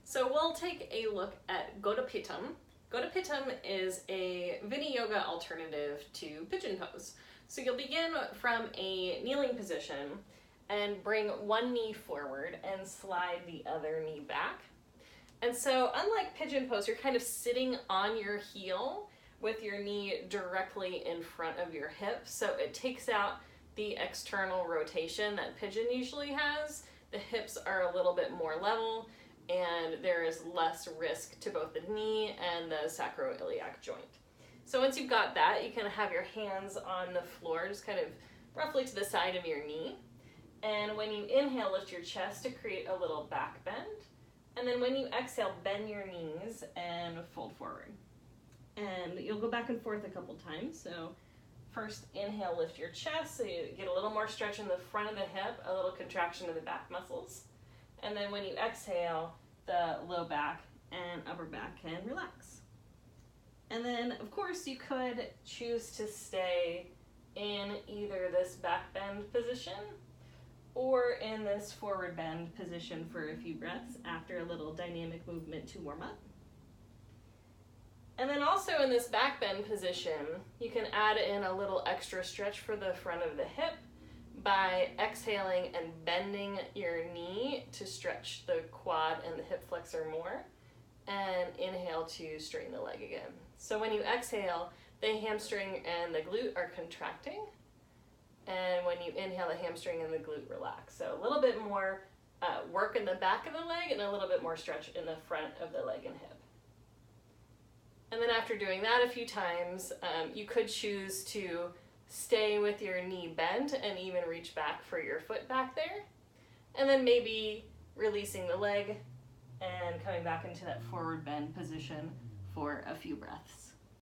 So we'll take a look at Godhapitham. Godhapitham is a Viniyoga alternative to pigeon pose. So you'll begin from a kneeling position and bring one knee forward and slide the other knee back. And so unlike pigeon pose, you're kind of sitting on your heel with your knee directly in front of your hip. So it takes out the external rotation that pigeon usually has. The hips are a little bit more level and there is less risk to both the knee and the sacroiliac joint. So once you've got that, you can have your hands on the floor, just kind of roughly to the side of your knee. And when you inhale, lift your chest to create a little back bend. And then when you exhale, bend your knees and fold forward. And you'll go back and forth a couple times. So first inhale, lift your chest, so you get a little more stretch in the front of the hip, a little contraction of the back muscles. And then when you exhale, the low back and upper back can relax. And then, of course, you could choose to stay in either this back bend position or in this forward bend position for a few breaths after a little dynamic movement to warm up. And then also in this back bend position, you can add in a little extra stretch for the front of the hip by exhaling and bending your knee to stretch the quad and the hip flexor more, and inhale to straighten the leg again. So when you exhale, the hamstring and the glute are contracting, and when you inhale, the hamstring and the glute relax. So a little bit more work in the back of the leg and a little bit more stretch in the front of the leg and hip. And then after doing that a few times, you could choose to stay with your knee bent and even reach back for your foot back there. And then maybe releasing the leg and coming back into that forward bend position for a few breaths.